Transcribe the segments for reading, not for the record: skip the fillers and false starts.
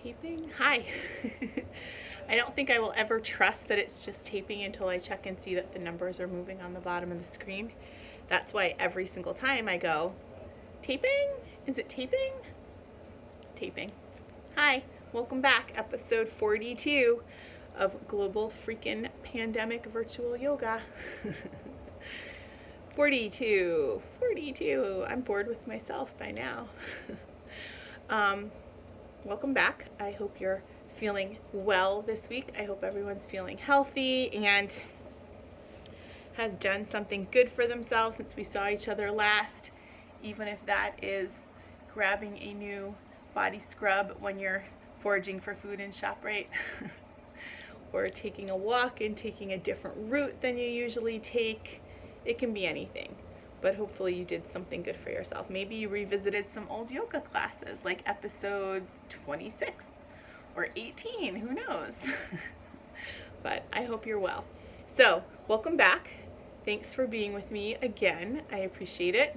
Taping? Hi. I don't think I will ever trust that it's just taping until I check and see that the numbers are moving on the bottom of the screen. That's why every single time I go, taping? Is it taping? It's taping. Hi, welcome back. Episode 42 of Global Freakin Pandemic Virtual Yoga. 42. I'm bored with myself by now. Welcome back. I hope you're feeling well this week. I hope everyone's feeling healthy and has done something good for themselves since we saw each other last, even if that is grabbing a new body scrub when you're foraging for food in ShopRite or taking a walk and taking a different route than you usually take. It can be anything. But hopefully you did something good for yourself. Maybe you revisited some old yoga classes like episodes 26 or 18, who knows? But I hope you're well. So, welcome back. Thanks for being with me again. I appreciate it.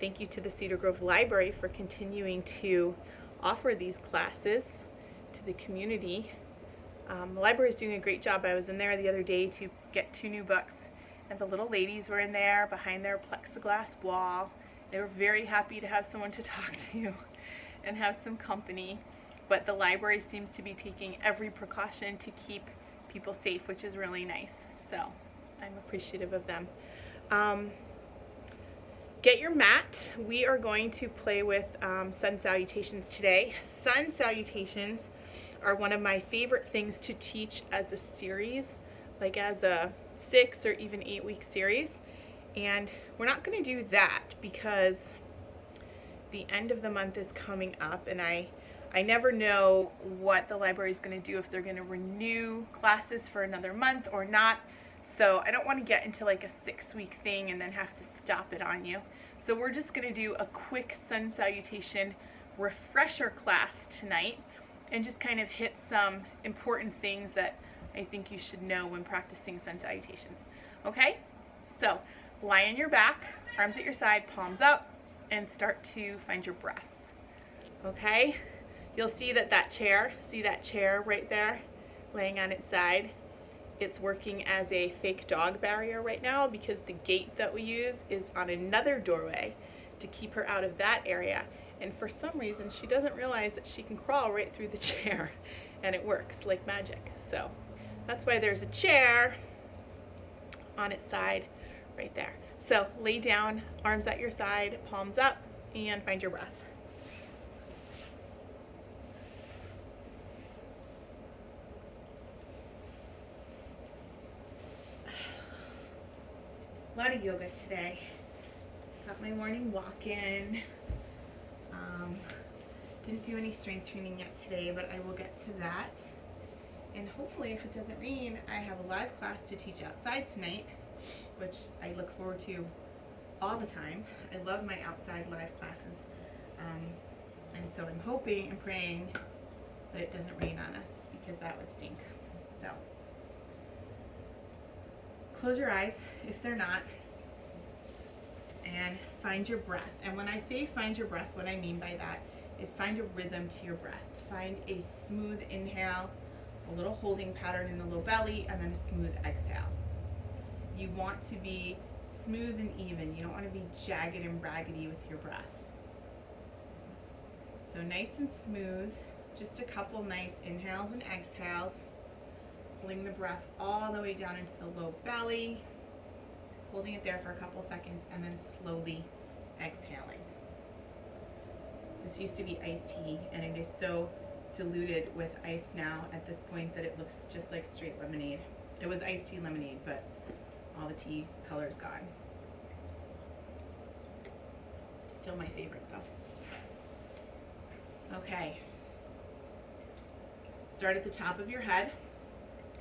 Thank you to the Cedar Grove Library for continuing to offer these classes to the community. The library is doing a great job. I was in there the other day to get 2 new books. And the little ladies were in there behind their plexiglass wall. They were very happy to have someone to talk to and have some company. But the library seems to be taking every precaution to keep people safe, which is really nice. So I'm appreciative of them. Get your mat. We are going to play with sun salutations today. Sun salutations are one of my favorite things to teach as a series, like as a 6 or even 8-week series. And we're not going to do that because the end of the month is coming up, and I never know what the library is going to do, if they're going to renew classes for another month or not. So I don't want to get into like a 6-week thing and then have to stop it on you. So we're just going to do a quick sun salutation refresher class tonight and just kind of hit some important things that I think you should know when practicing sun salutations. Okay? So lie on your back, arms at your side, palms up, and start to find your breath. Okay? You'll see that chair right there laying on its side. It's working as a fake dog barrier right now because the gate that we use is on another doorway to keep her out of that area. And for some reason, she doesn't realize that she can crawl right through the chair, and it works like magic. So that's why there's a chair on its side right there. So lay down, arms at your side, palms up, and find your breath. A lot of yoga today. Got my morning walk in. Didn't do any strength training yet today, but I will get to that. And hopefully, if it doesn't rain, I have a live class to teach outside tonight, which I look forward to all the time. I love my outside live classes. And so I'm hoping and praying that it doesn't rain on us, because that would stink. So close your eyes if they're not, and find your breath. And when I say find your breath, what I mean by that is find a rhythm to your breath. Find a smooth inhale, a little holding pattern in the low belly, and then a smooth exhale. You want to be smooth and even. You don't want to be jagged and raggedy with your breath. So nice and smooth, just a couple nice inhales and exhales, pulling the breath all the way down into the low belly, holding it there for a couple seconds, and then slowly exhaling. This used to be iced tea, and it is so diluted with ice now at this point that it looks just like straight lemonade. It was iced tea lemonade, but all the tea color is gone. Still my favorite though. Okay. Start at the top of your head.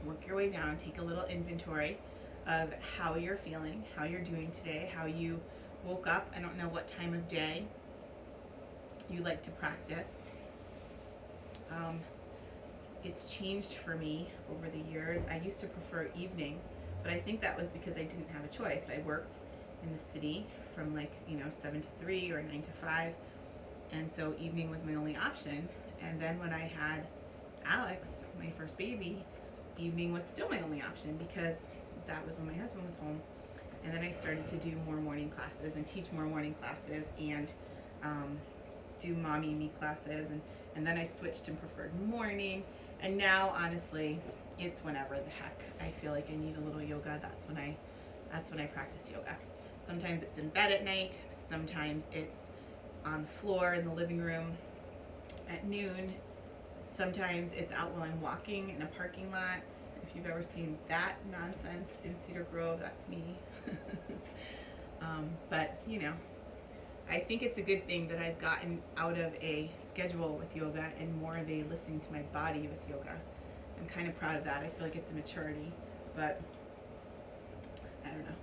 Work your way down. Take a little inventory of how you're feeling, how you're doing today, how you woke up. I don't know what time of day you like to practice. It's changed for me over the years. I used to prefer evening, but I think that was because I didn't have a choice. I worked in the city from 7 to 3 or 9 to 5, And so evening was my only option. And then when I had Alex, my first baby, evening was still my only option because that was when my husband was home. And then I started to do more morning classes and teach more morning classes and do mommy and me classes. And then I switched and preferred morning. And now, honestly, it's whenever the heck I feel like I need a little yoga. That's when I practice yoga. Sometimes it's in bed at night. Sometimes it's on the floor in the living room at noon. Sometimes it's out while I'm walking in a parking lot. If you've ever seen that nonsense in Cedar Grove, that's me. But, you know, I think it's a good thing that I've gotten out of a schedule with yoga and more of a listening to my body with yoga. I'm kind of proud of that. I feel like it's a maturity, but I don't know.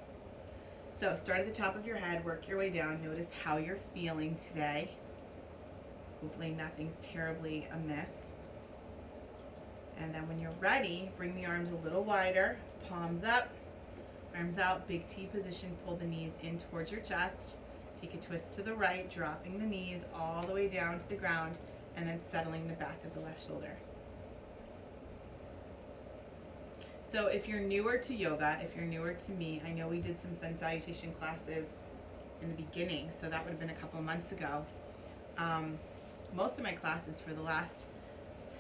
So start at the top of your head, work your way down. Notice how you're feeling today. Hopefully nothing's terribly amiss. And then when you're ready, bring the arms a little wider, palms up, arms out, big T position, pull the knees in towards your chest. Take a twist to the right, dropping the knees all the way down to the ground, and then settling the back of the left shoulder. So if you're newer to yoga, if you're newer to me, I know we did some sun salutation classes in the beginning, so that would have been a couple of months ago. Most of my classes for the last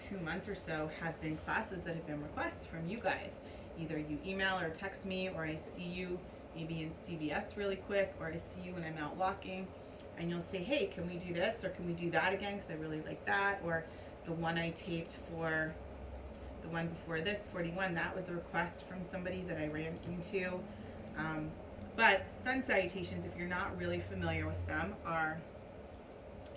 2 months or so have been classes that have been requests from you guys. Either you email or text me, or I see you maybe in CVS really quick, or I see you when I'm out walking, and you'll say, hey, can we do this, or can we do that again, because I really like that, or the one I taped for the one before this, 41, that was a request from somebody that I ran into. But sun salutations, if you're not really familiar with them, are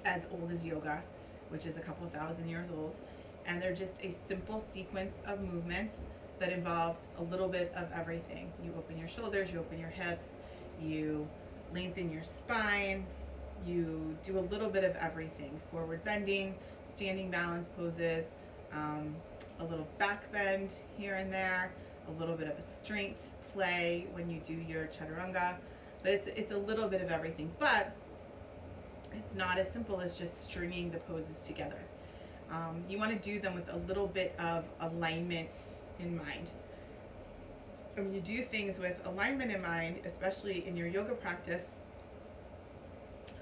as old as yoga, which is a couple thousand years old, and they're just a simple sequence of movements that involves a little bit of everything. You open your shoulders, you open your hips, you lengthen your spine, you do a little bit of everything. Forward bending, standing balance poses, a little back bend here and there, a little bit of a strength play when you do your chaturanga. But it's a little bit of everything. But it's not as simple as just stringing the poses together. You want to do them with a little bit of alignment in mind. And when you do things with alignment in mind, especially in your yoga practice,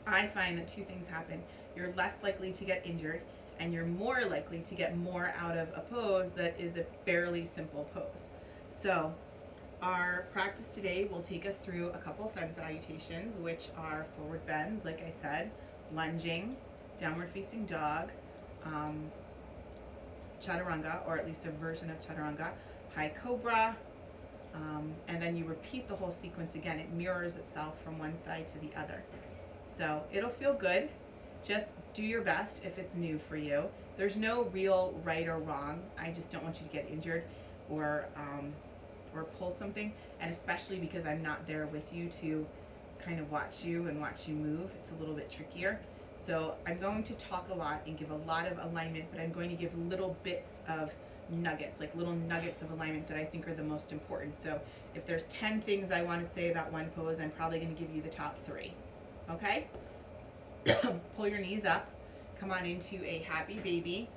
I find that two things happen. You're less likely to get injured, and you're more likely to get more out of a pose that is a fairly simple pose. So our practice today will take us through a couple sun salutations, which are forward bends, like I said, lunging, downward facing dog, chaturanga, or at least a version of chaturanga, high cobra, and then you repeat the whole sequence again. It mirrors itself from one side to the other. So it'll feel good. Just do your best if it's new for you. There's no real right or wrong. I just don't want you to get injured or pull something, and especially because I'm not there with you to kind of watch you and watch you move, it's a little bit trickier. So I'm going to talk a lot and give a lot of alignment, but I'm going to give little bits of nuggets, like little nuggets of alignment that I think are the most important. So if there's 10 things I want to say about one pose, I'm probably going to give you the top 3. Okay? Pull your knees up, come on into a happy baby,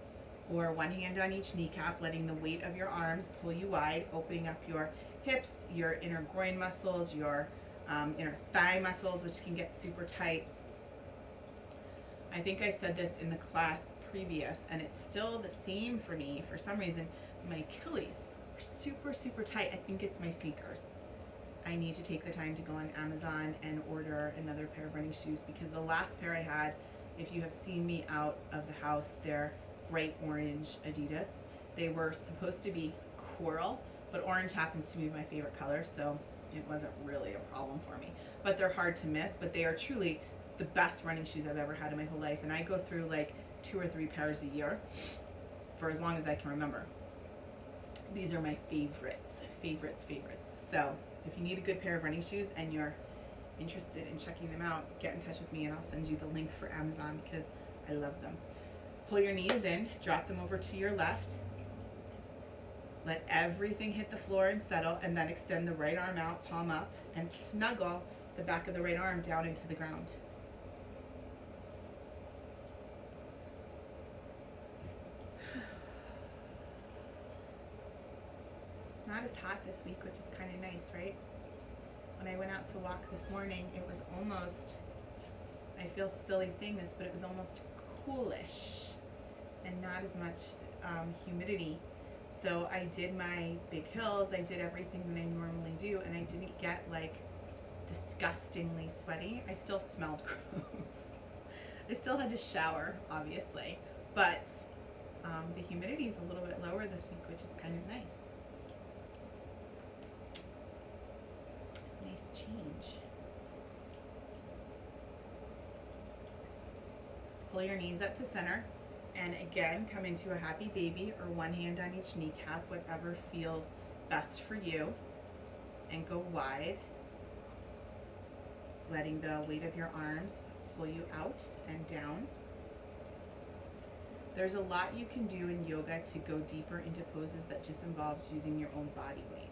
or one hand on each kneecap, letting the weight of your arms pull you wide, opening up your hips, your inner groin muscles, your inner thigh muscles, which can get super tight. I think I said this in the class previous, and it's still the same for me. For some reason, my Achilles are super, super tight. I think it's my sneakers. I need to take the time to go on Amazon and order another pair of running shoes, because the last pair I had, if you have seen me out of the house, they're bright orange Adidas. They were supposed to be coral, but orange happens to be my favorite color, so it wasn't really a problem for me. But they're hard to miss, but they are truly the best running shoes I've ever had in my whole life, and I go through like 2 or 3 pairs a year for as long as I can remember. These are my favorites. So if you need a good pair of running shoes and you're interested in checking them out, get in touch with me and I'll send you the link for Amazon, because I love them. Pull your knees in, drop them over to your left. Let everything hit the floor and settle, and then extend the right arm out, palm up, and snuggle the back of the right arm down into the ground. not as hot this week, which is kind of nice, right? When I went out to walk this morning, it was almost, I feel silly saying this, but it was almost coolish and not as much humidity. So I did my big hills, I did everything that I normally do, and I didn't get like disgustingly sweaty. I still smelled gross. I still had to shower, obviously, but the humidity is a little bit lower this week, which is kind of nice. Nice change. Pull your knees up to center, and again, come into a happy baby or one hand on each kneecap, whatever feels best for you, and go wide, letting the weight of your arms pull you out and down. There's a lot you can do in yoga to go deeper into poses that just involves using your own body weight.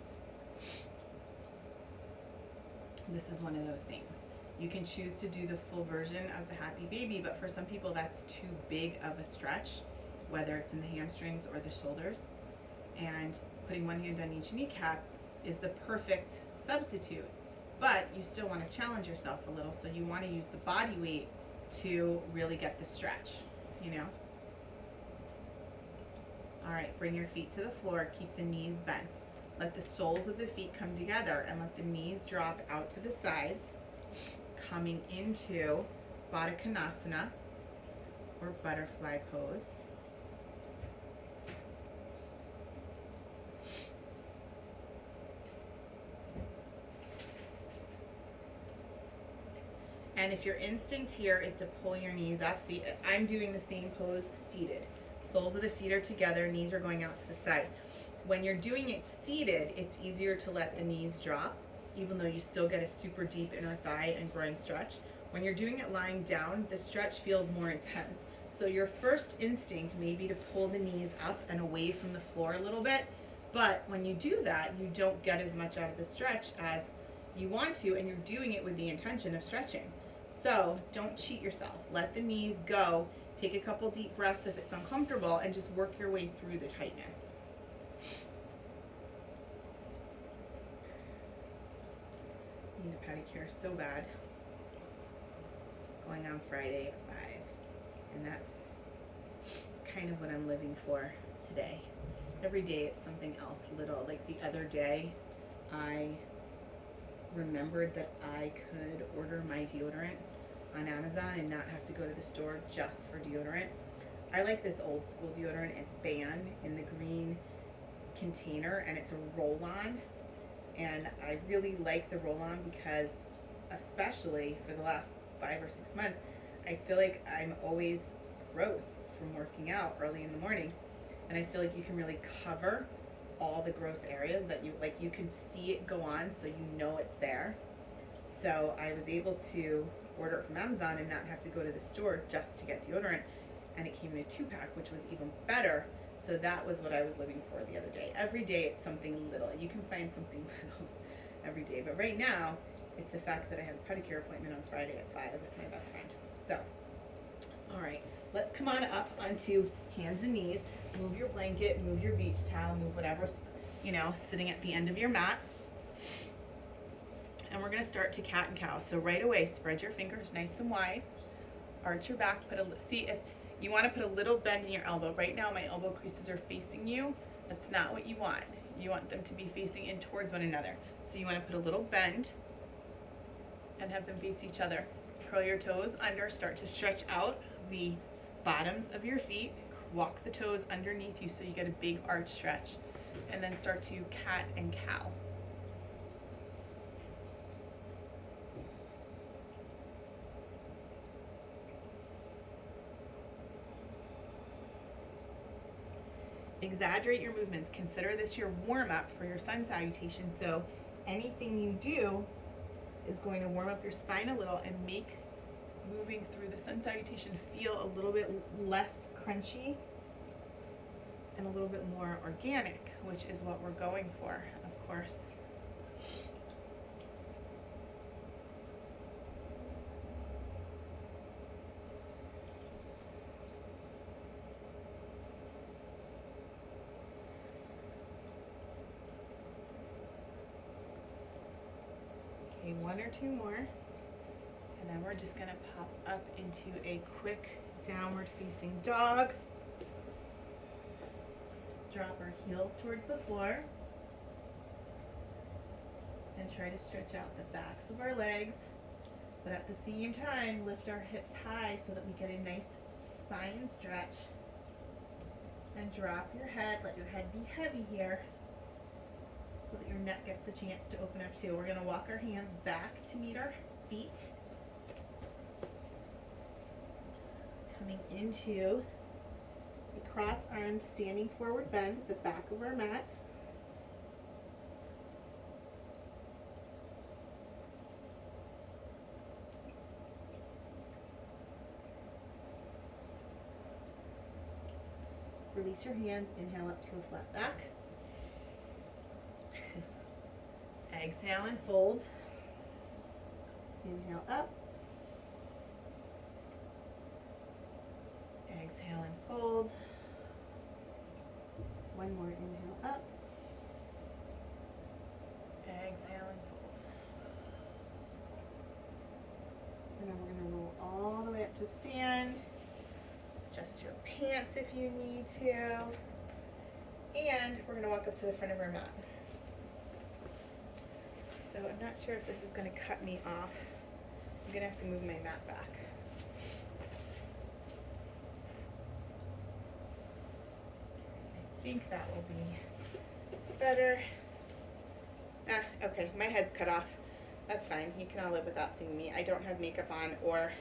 This is one of those things. You can choose to do the full version of the happy baby, but for some people that's too big of a stretch, whether it's in the hamstrings or the shoulders. And putting one hand on each kneecap is the perfect substitute. But you still want to challenge yourself a little, so you want to use the body weight to really get the stretch, you know? All right, bring your feet to the floor, keep the knees bent. Let the soles of the feet come together and let the knees drop out to the sides, coming into Baddha Konasana or butterfly pose. And if your instinct here is to pull your knees up, see, I'm doing the same pose seated. Soles of the feet are together, knees are going out to the side. When you're doing it seated, it's easier to let the knees drop, even though you still get a super deep inner thigh and groin stretch. When you're doing it lying down, the stretch feels more intense. So your first instinct may be to pull the knees up and away from the floor a little bit, but when you do that, you don't get as much out of the stretch as you want to, and you're doing it with the intention of stretching. So don't cheat yourself. Let the knees go. Take a couple deep breaths if it's uncomfortable, and just work your way through the tightness. Need a pedicure so bad. Going on Friday at 5. And that's kind of what I'm living for today. Every day it's something else little. Like the other day, I remembered that I could order my deodorant on Amazon and not have to go to the store just for deodorant. I like this old school deodorant. It's Ban in the green container, and it's a roll-on. And I really like the roll-on because, especially for the last 5 or 6 months, I feel like I'm always gross from working out early in the morning. And I feel like you can really cover all the gross areas that you can see it go on, so you know it's there. So I was able to order it from Amazon and not have to go to the store just to get deodorant. And it came in a 2-pack, which was even better. So that was what I was living for the other day. Every day it's something little. You can find something little every day. But right now, it's the fact that I have a pedicure appointment on Friday at 5 with my best friend. So, all right, let's come on up onto hands and knees. Move your blanket, move your beach towel, move whatever's, sitting at the end of your mat. And we're gonna start to cat and cow. So right away, spread your fingers nice and wide. Arch your back, see if you wanna put a little bend in your elbow. Right now, my elbow creases are facing you. That's not what you want. You want them to be facing in towards one another. So you wanna put a little bend and have them face each other. Curl your toes under, start to stretch out the bottoms of your feet. Walk the toes underneath you so you get a big arch stretch. And then start to cat and cow. Exaggerate your movements. Consider this your warm-up for your sun salutation. So anything you do is going to warm up your spine a little and make moving through the sun salutation feel a little bit less crunchy and a little bit more organic, which is what we're going for, of course. one or two more. And then we're just gonna pop up into a quick downward facing dog. Drop our heels towards the floor. And try to stretch out the backs of our legs, but at the same time lift our hips high so that we get a nice spine stretch. And drop your head, let your head be heavy here so that your neck gets a chance to open up too. We're going to walk our hands back to meet our feet. Coming into a cross armed standing forward bend at the back of our mat. Release your hands, inhale up to a flat back. Exhale and fold. Inhale up. Exhale and fold. One more inhale up. Exhale and fold. And then we're going to roll all the way up to stand. Adjust your pants if you need to. And we're going to walk up to the front of our mat. So I'm not sure if this is going to cut me off. I'm going to have to move my mat back. I think that will be better. Okay, my head's cut off. That's fine. You can all live without seeing me. I don't have makeup on or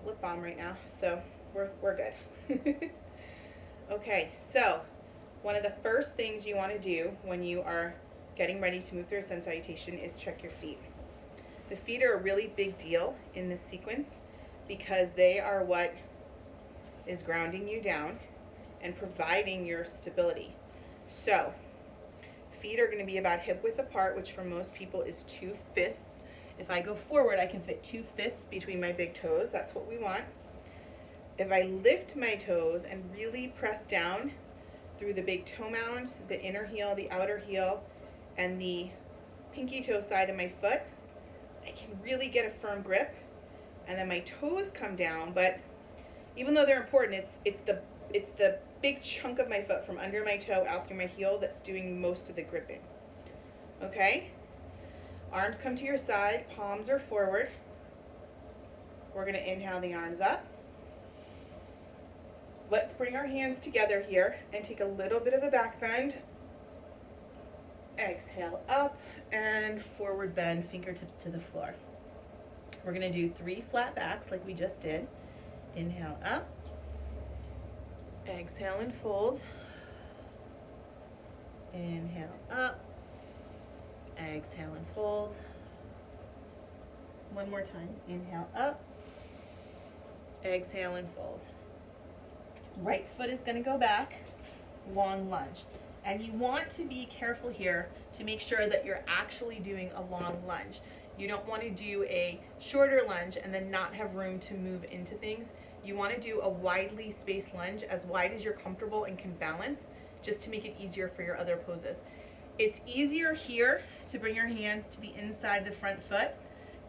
lip balm right now, so we're good. Okay, so one of the first things you want to do when you are getting ready to move through a sun salutation is check your feet. The feet are a really big deal in this sequence because they are what is grounding you down and providing your stability. So feet are going to be about hip width apart, which for most people is 2 fists. If I go forward, I can fit 2 fists between my big toes. That's what we want. If I lift my toes and really press down through the big toe mound, the inner heel, the outer heel, and the pinky toe side of my foot, I can really get a firm grip. And then my toes come down, but even though they're important, it's the big chunk of my foot from under my toe out through my heel that's doing most of the gripping. Okay? Arms come to your side, palms are forward. We're going to inhale the arms up. Let's bring our hands together here and take a little bit of a back bend. Exhale up and forward bend, fingertips to the floor. We're going to do 3 flat backs like we just did. Inhale up. Exhale and fold. Inhale up. Exhale and fold. One more time. Inhale up. Exhale and fold. Right foot is going to go back. Long lunge. And you want to be careful here to make sure that you're actually doing a long lunge. You don't want to do a shorter lunge and then not have room to move into things. You want to do a widely spaced lunge, as wide as you're comfortable and can balance, just to make it easier for your other poses. It's easier here to bring your hands to the inside of the front foot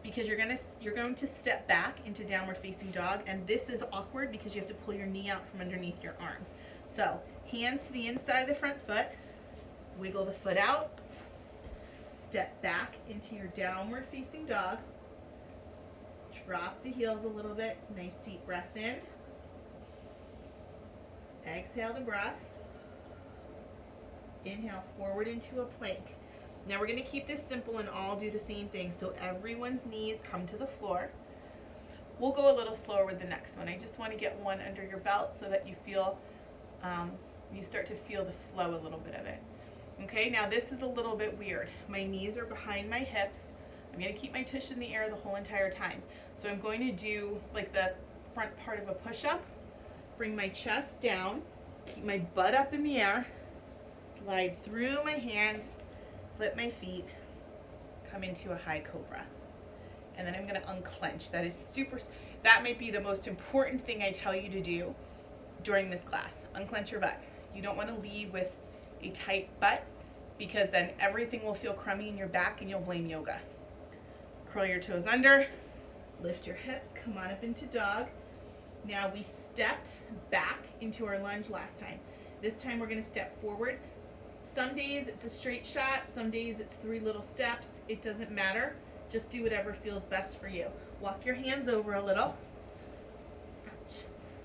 because you're going to step back into downward facing dog, and this is awkward because you have to pull your knee out from underneath your arm. So hands to the inside of the front foot, wiggle the foot out, step back into your downward facing dog, drop the heels a little bit, nice deep breath in, exhale the breath, inhale forward into a plank. Now we're going to keep this simple and all do the same thing, so everyone's knees come to the floor. We'll go a little slower with the next one. I just want to get one under your belt so that you feel, you start to feel the flow a little bit of it. Okay, now this is a little bit weird. My knees are behind my hips. I'm going to keep my tush in the air the whole entire time. So I'm going to do like the front part of a push-up, bring my chest down, keep my butt up in the air, slide through my hands, flip my feet, come into a high cobra. And then I'm going to unclench. That might be the most important thing I tell you to do during this class. Unclench your butt. You don't want to leave with a tight butt because then everything will feel crummy in your back and you'll blame yoga. Curl your toes under, lift your hips, come on up into dog. Now we stepped back into our lunge last time. This time we're gonna step forward. Some days it's a straight shot, some days it's 3 little steps. It doesn't matter. Just do whatever feels best for you. Walk your hands over a little.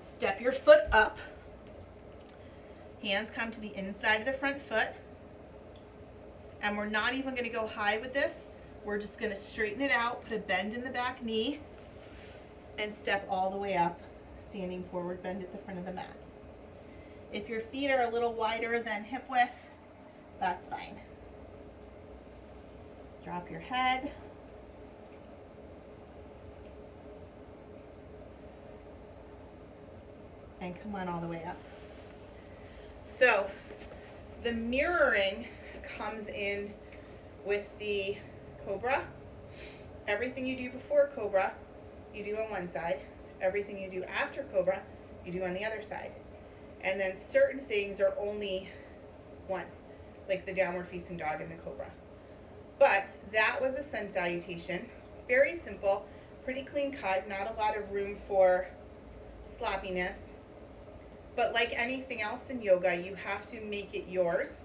Step your foot up. Hands come to the inside of the front foot. And we're not even gonna go high with this. We're just gonna straighten it out, put a bend in the back knee, and step all the way up, standing forward bend at the front of the mat. If your feet are a little wider than hip width, that's fine. Drop your head. And come on all the way up. So the mirroring comes in with the cobra. Everything you do before cobra, you do on one side. Everything you do after cobra, you do on the other side. And then certain things are only once, like the downward facing dog and the cobra. But that was a sun salutation. Very simple, pretty clean cut, not a lot of room for sloppiness. But like anything else in yoga, you have to make it yours.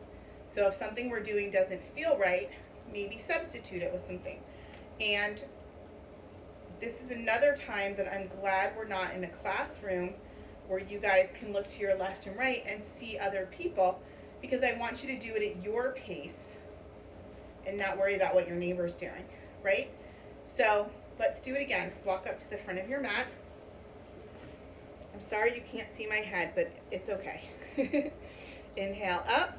So if something we're doing doesn't feel right, maybe substitute it with something. And this is another time that I'm glad we're not in a classroom where you guys can look to your left and right and see other people, because I want you to do it at your pace and not worry about what your neighbor's doing, right? So let's do it again. Walk up to the front of your mat. I'm sorry you can't see my head, but it's okay. Inhale up.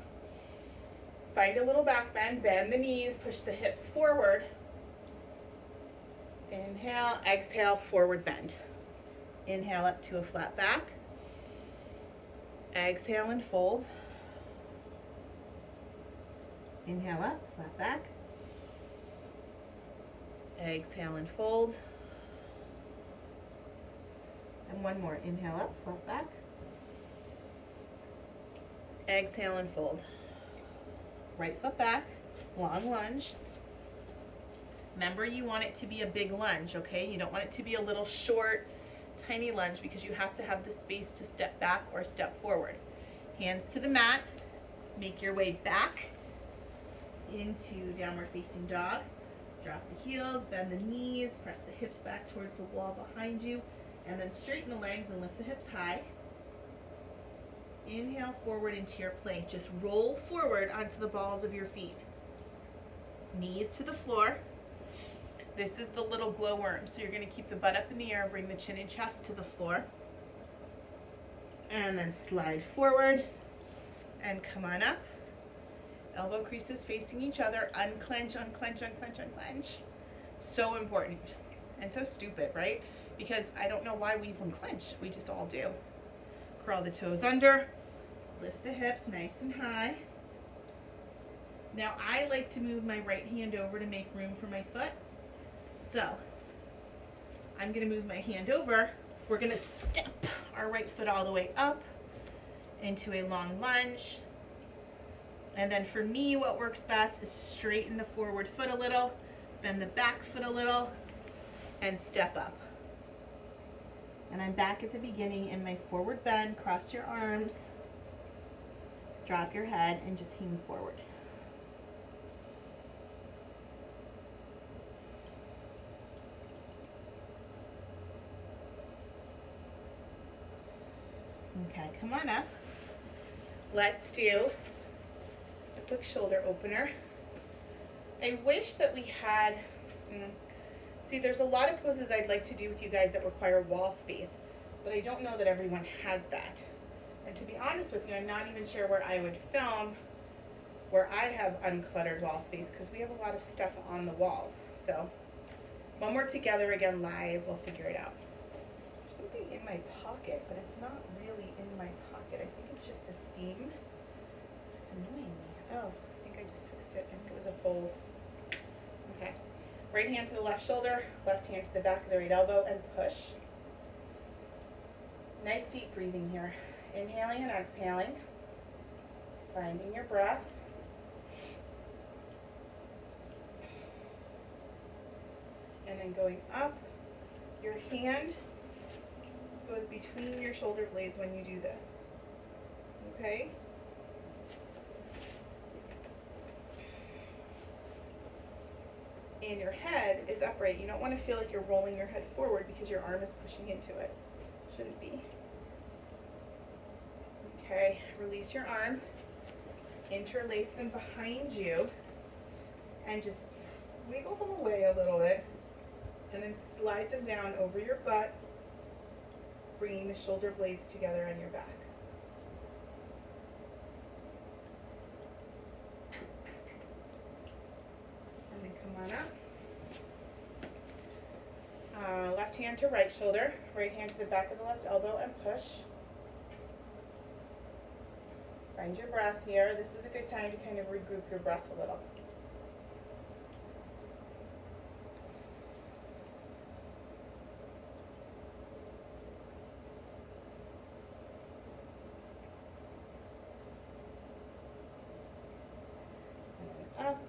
Find a little back bend, bend the knees, push the hips forward. Inhale, exhale, forward bend. Inhale up to a flat back. Exhale and fold. Inhale up, flat back. Exhale and fold. And one more. Inhale up, flat back. Exhale and fold. Right foot back, long lunge. Remember, you want it to be a big lunge, okay? You don't want it to be a little short, tiny lunge, because you have to have the space to step back or step forward. Hands to the mat. Make your way back into downward facing dog. Drop the heels, bend the knees, press the hips back towards the wall behind you, and then straighten the legs and lift the hips high. Inhale forward into your plank. Just roll forward onto the balls of your feet. Knees to the floor. This is the little glowworm. So you're going to keep the butt up in the air, bring the chin and chest to the floor. And then slide forward and come on up. Elbow creases facing each other. Unclench, unclench, unclench, unclench. So important. And so stupid, right? Because I don't know why we even clench. We just all do. Curl the toes under, lift the hips nice and high. Now I like to move my right hand over to make room for my foot. So I'm gonna move my hand over. We're gonna step our right foot all the way up into a long lunge. And then for me, what works best is straighten the forward foot a little, bend the back foot a little, and step up. And I'm back at the beginning in my forward bend. Cross your arms, drop your head, and just hang forward. Okay, come on up. Let's do a quick shoulder opener. I wish that we had, see, there's a lot of poses I'd like to do with you guys that require wall space, but I don't know that everyone has that. And to be honest with you, I'm not even sure where I would film where I have uncluttered wall space, because we have a lot of stuff on the walls. So when we're together again live, we'll figure it out. There's something in my pocket, but it's not really in my pocket. I think it's just a seam. It's annoying me. Oh, I think I just fixed it. I think it was a fold. Okay. Right hand to the left shoulder, left hand to the back of the right elbow, and push. Nice deep breathing here. Inhaling and exhaling. Finding your breath. and then going up. Your hand goes between your shoulder blades when you do this. Okay? And your head is upright. You don't want to feel like you're rolling your head forward because your arm is pushing into it. Shouldn't be. Okay, release your arms, interlace them behind you, and just wiggle them away a little bit, and then slide them down over your butt, bringing the shoulder blades together on your back. And then come on up. Left hand to right shoulder, right hand to the back of the left elbow, and push. Find your breath here. This is a good time to kind of regroup your breath a little. And up.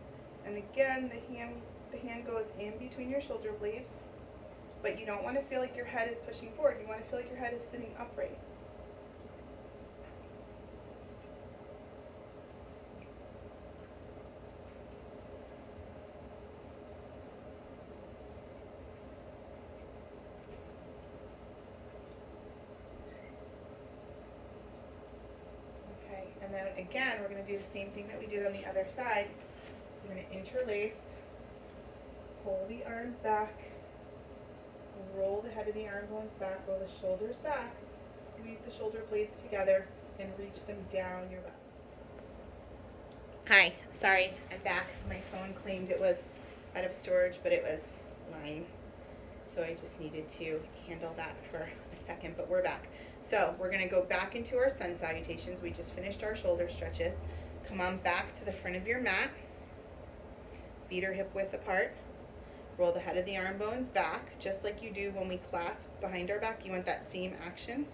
And again, the hand goes in between your shoulder blades, but you don't want to feel like your head is pushing forward. You want to feel like your head is sitting upright. And then again, we're going to do the same thing that we did on the other side. We're going to interlace, pull the arms back, roll the head of the arm bones back, roll the shoulders back, squeeze the shoulder blades together, and reach them down your butt. Hi, sorry, I'm back. My phone claimed it was out of storage, but it was mine. So I just needed to handle that for a second, but we're back. So we're gonna go back into our sun salutations. We just finished our shoulder stretches. Come on back to the front of your mat. Feet are hip width apart. Roll the head of the arm bones back, just like you do when we clasp behind our back. You want that same action.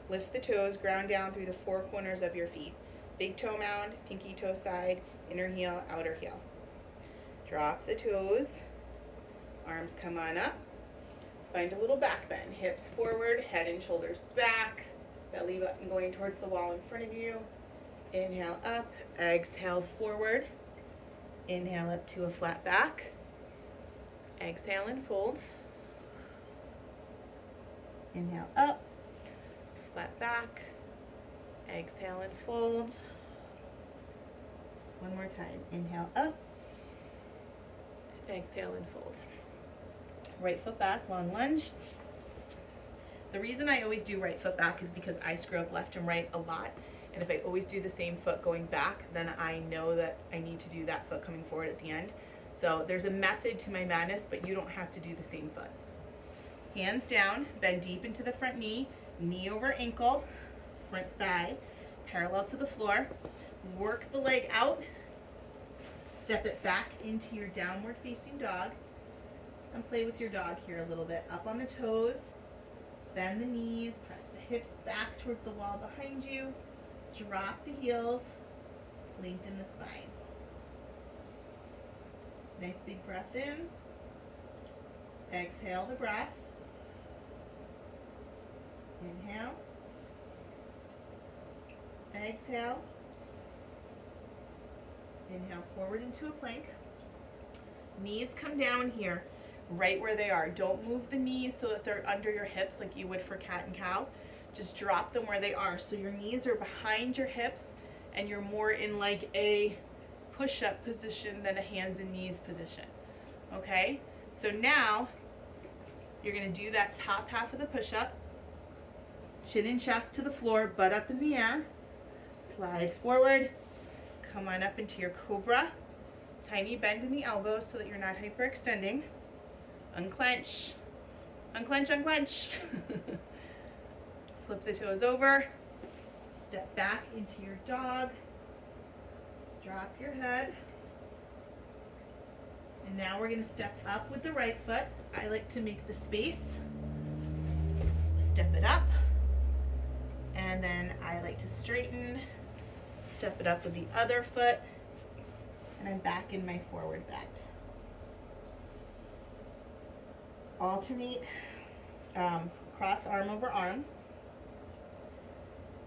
Lift the toes, ground down through the four corners of your feet. Big toe mound, pinky toe side, inner heel, outer heel. Drop the toes. Arms come on up. Find a little back bend, hips forward, head and shoulders back, belly button going towards the wall in front of you. Inhale up, exhale forward. Inhale up to a flat back. Exhale and fold. Inhale up, flat back. Exhale and fold. One more time. Inhale up, exhale and fold. Right foot back, long lunge. The reason I always do right foot back is because I screw up left and right a lot. And if I always do the same foot going back, then I know that I need to do that foot coming forward at the end. So there's a method to my madness, but you don't have to do the same foot. Hands down, bend deep into the front knee over ankle, front thigh, parallel to the floor. Work the leg out, step it back into your downward facing dog. And play with your dog here a little bit. Up on the toes, bend the knees, press the hips back towards the wall behind you, drop the heels, lengthen the spine. Nice big breath in. Exhale the breath. Inhale. Exhale. Inhale forward into a plank. Knees come down here, right where they are. Don't move the knees so that they're under your hips like you would for cat and cow. Just drop them where they are. So your knees are behind your hips and you're more in like a push-up position than a hands and knees position. Okay? So now you're going to do that top half of the push-up. Chin and chest to the floor, butt up in the air. Slide forward. Come on up into your cobra. Tiny bend in the elbows so that you're not hyperextending. Unclench. Unclench, unclench. Flip the toes over. Step back into your dog. Drop your head. And now we're going to step up with the right foot. I like to make the space. Step it up. And then I like to straighten. Step it up with the other foot. And I'm back in my forward bend. Alternate cross arm over arm.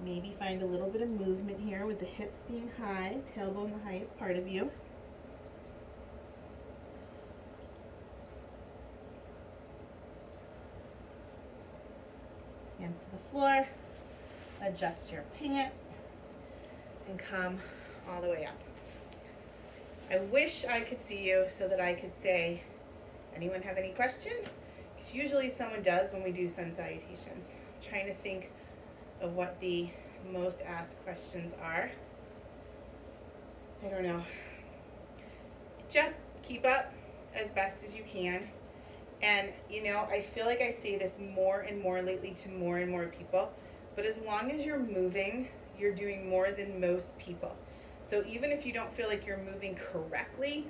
Maybe find a little bit of movement here with the hips being high, tailbone the highest part of you. Hands to the floor. Adjust your pants and come all the way up. I wish I could see you so that I could say, anyone have any questions? Because usually someone does when we do sun salutations. I'm trying to think of what the most asked questions are. I don't know. Just keep up as best as you can. And you know, I feel like I say this more and more lately to more and more people, but as long as you're moving, you're doing more than most people. So even if you don't feel like you're moving correctly,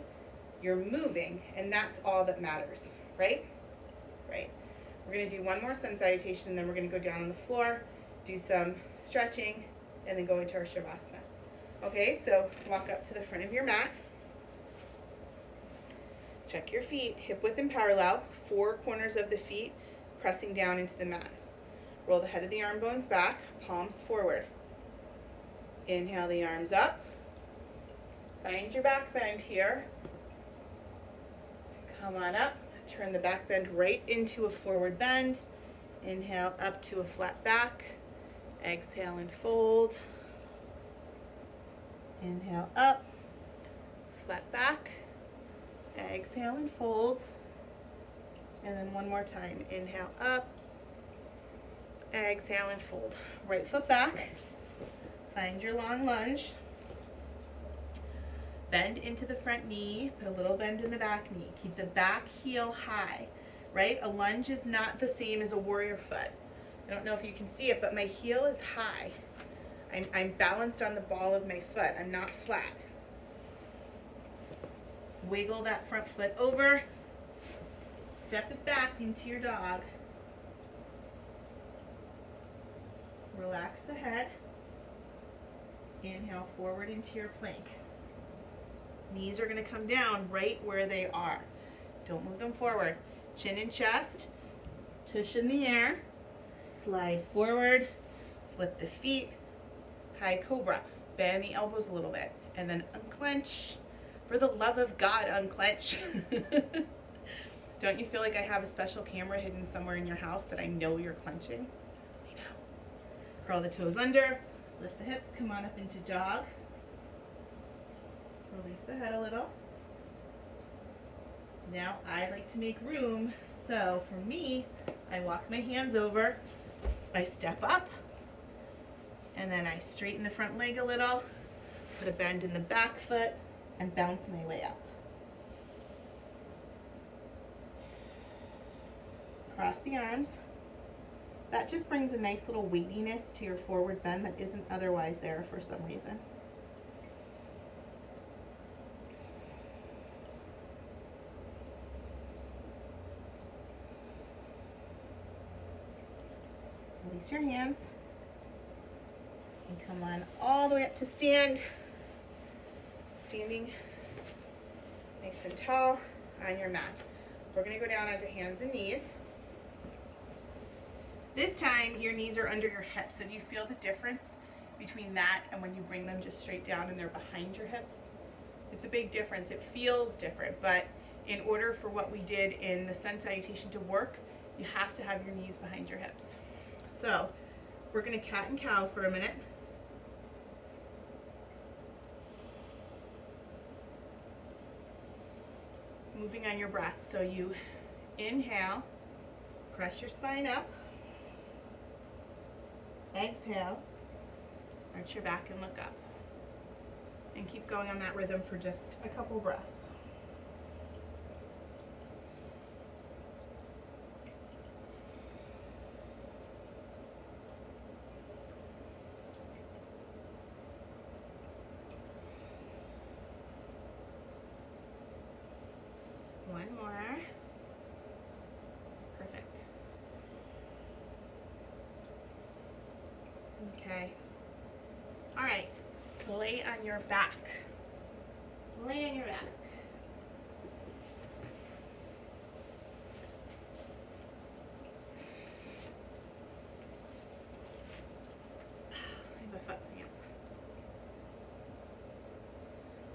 you're moving, and that's all that matters, right? Right. We're going to do one more sun salutation, and then we're going to go down on the floor, do some stretching, and then go into our Shavasana. Okay, so walk up to the front of your mat. Check your feet, hip width and parallel, 4 corners of the feet pressing down into the mat. Roll the head of the arm bones back, palms forward. Inhale the arms up. Find your back bend here. Come on up. Turn the back bend right into a forward bend. Inhale up to a flat back. Exhale and fold. Inhale up. Flat back. Exhale and fold. And then one more time. Inhale up. Exhale and fold. Right foot back. Find your long lunge. Bend into the front knee. Put a little bend in the back knee. Keep the back heel high, right? A lunge is not the same as a warrior foot. I don't know if you can see it, but my heel is high. I'm balanced on the ball of my foot. I'm not flat. Wiggle that front foot over. Step it back into your dog. Relax the head. Inhale forward into your plank. Knees are going to come down right where they are. Don't move them forward. Chin and chest. Tush in the air. Slide forward. Flip the feet. High cobra. Bend the elbows a little bit. And then unclench. For the love of God, unclench. Don't you feel like I have a special camera hidden somewhere in your house that I know you're clenching? I know. Curl the toes under. Lift the hips. Come on up into dog. Release the head a little. Now I like to make room. So for me, I walk my hands over. I step up. And then I straighten the front leg a little. Put a bend in the back foot. And bounce my way up. Cross the arms. That just brings a nice little weightiness to your forward bend that isn't otherwise there for some reason. Release your hands. And come on all the way up to stand. Standing nice and tall on your mat. We're going to go down onto hands and knees. This time your knees are under your hips. So do you feel the difference between that and when you bring them just straight down and they're behind your hips? It's a big difference. It feels different, but in order for what we did in the sun salutation to work, you have to have your knees behind your hips. So we're going to cat and cow for a minute. Moving on your breath. So you inhale, press your spine up. Exhale, arch your back and look up. And keep going on that rhythm for just a couple breaths. One more. Perfect. Okay. All right. Lay on your back. Lay on your back.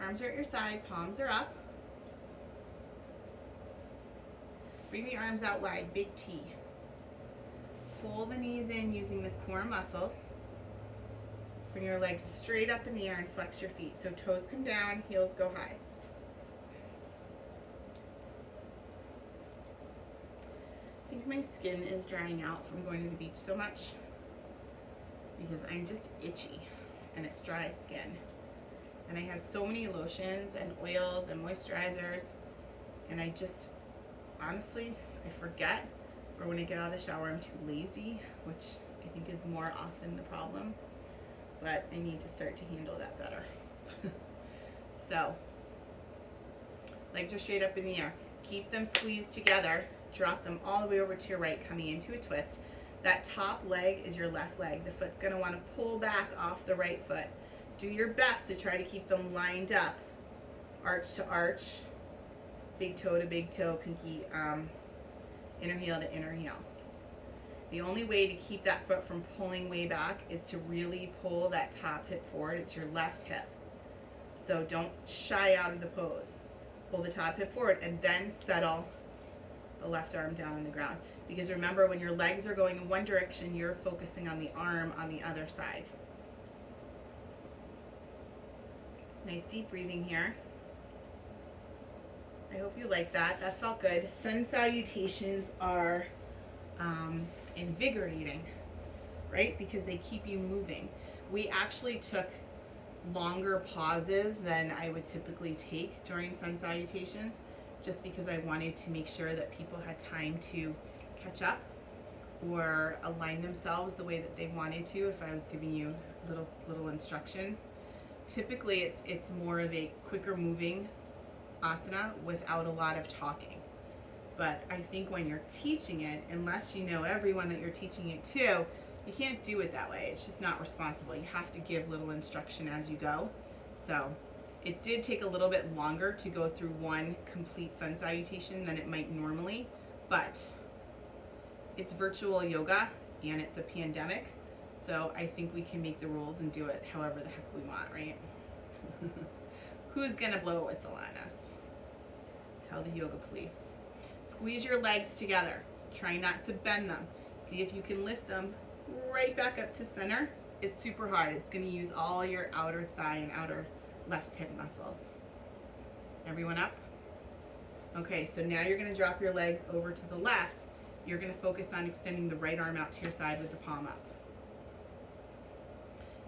Arms are at your side, palms are up. Bring the arms out wide, big T. Pull the knees in using the core muscles. Bring your legs straight up in the air and flex your feet. So toes come down, heels go high. I think my skin is drying out from going to the beach so much because I'm just itchy and it's dry skin. And I have so many lotions and oils and moisturizers, and I just, honestly, I forget, or when I get out of the shower I'm too lazy, which I think is more often the problem, but I need to start to handle that better. So, legs are straight up in the air. Keep them squeezed together. Drop them all the way over to your right, coming into a twist. That top leg is your left leg. The foot's going to want to pull back off the right foot. Do your best to try to keep them lined up. Arch to arch, big toe to big toe, pinky, inner heel to inner heel. The only way to keep that foot from pulling way back is to really pull that top hip forward. It's your left hip. So don't shy out of the pose. Pull the top hip forward and then settle the left arm down on the ground. Because remember, when your legs are going in one direction, you're focusing on the arm on the other side. Nice deep breathing here. I hope you like that. That felt good. Sun salutations are invigorating, right? Because they keep you moving. We actually took longer pauses than I would typically take during sun salutations, just because I wanted to make sure that people had time to catch up or align themselves the way that they wanted to if I was giving you little instructions. Typically it's more of a quicker moving asana without a lot of talking. But I think when you're teaching it, unless you know everyone that you're teaching it to, you can't do it that way. It's just not responsible. You have to give little instruction as you go. So it did take a little bit longer to go through one complete sun salutation than it might normally, but it's virtual yoga and it's a pandemic. So I think we can make the rules and do it however the heck we want, right? Who's gonna blow a whistle on us? Tell the yoga police. Squeeze your legs together. Try not to bend them. See if you can lift them right back up to center. It's super hard. It's gonna use all your outer thigh and outer left hip muscles. Everyone up? Okay, so now you're gonna drop your legs over to the left. You're gonna focus on extending the right arm out to your side with the palm up.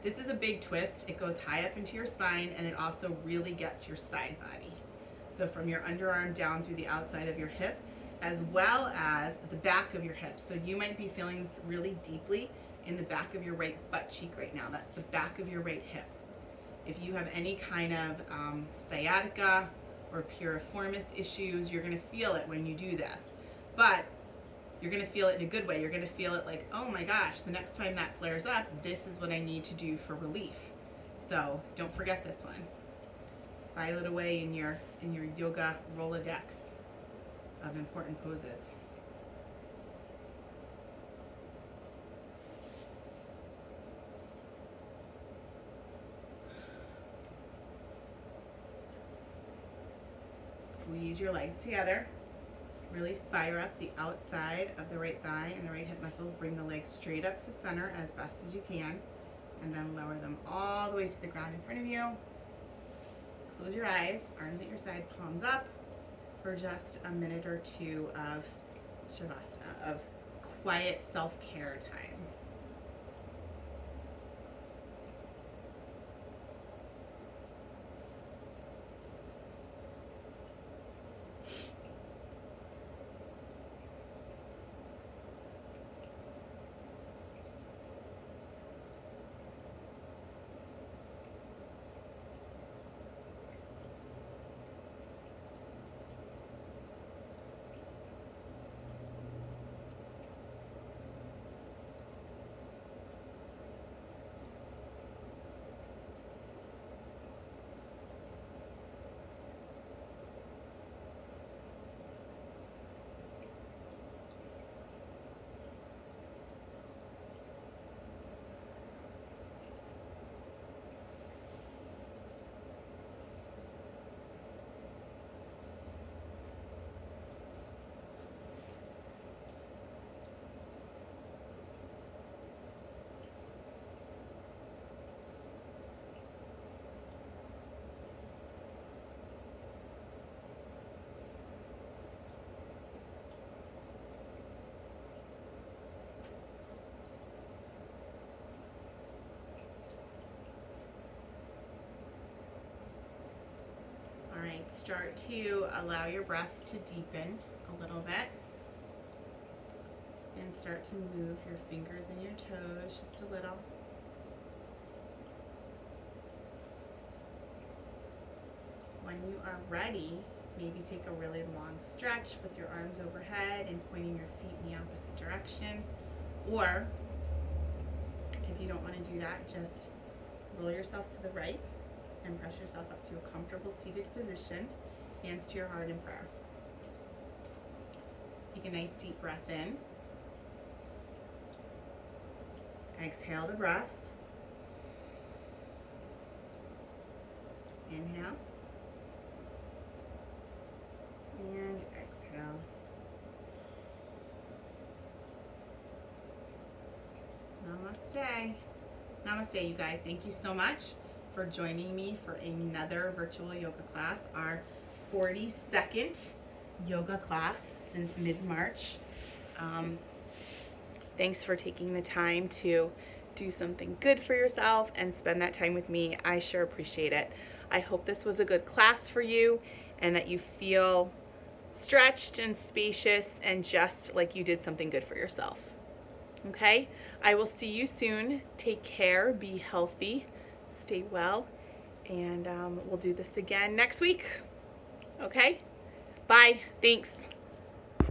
This is a big twist. It goes high up into your spine and it also really gets your side body. So from your underarm down through the outside of your hip, as well as the back of your hip. So you might be feeling this really deeply in the back of your right butt cheek right now. That's the back of your right hip. If you have any kind of sciatica or piriformis issues, you're gonna feel it when you do this. But you're gonna feel it in a good way. You're gonna feel it like, oh my gosh, the next time that flares up, this is what I need to do for relief. So don't forget this one. File it away in your yoga Rolodex of important poses. Squeeze your legs together. Really fire up the outside of the right thigh and the right hip muscles. Bring the legs straight up to center as best as you can, and then lower them all the way to the ground in front of you. Close your eyes, arms at your side, palms up, for just a minute or two of Shavasana, of quiet self-care time. start to allow your breath to deepen a little bit. And start to move your fingers and your toes just a little. When you are ready, maybe take a really long stretch with your arms overhead and pointing your feet in the opposite direction. Or, if you don't want to do that, just roll yourself to the right and press yourself up to a comfortable seated position, hands to your heart in prayer. Take a nice deep breath in. Exhale the breath. Inhale. And exhale. Namaste. Namaste, you guys. Thank you so much for joining me for another virtual yoga class, our 42nd yoga class since mid-March. Thanks for taking the time to do something good for yourself and spend that time with me. I sure appreciate it. I hope this was a good class for you and that you feel stretched and spacious and just like you did something good for yourself. Okay? I will see you soon. Take care. Be healthy. Stay well. And we'll do this again next week. Okay? Bye. Thanks.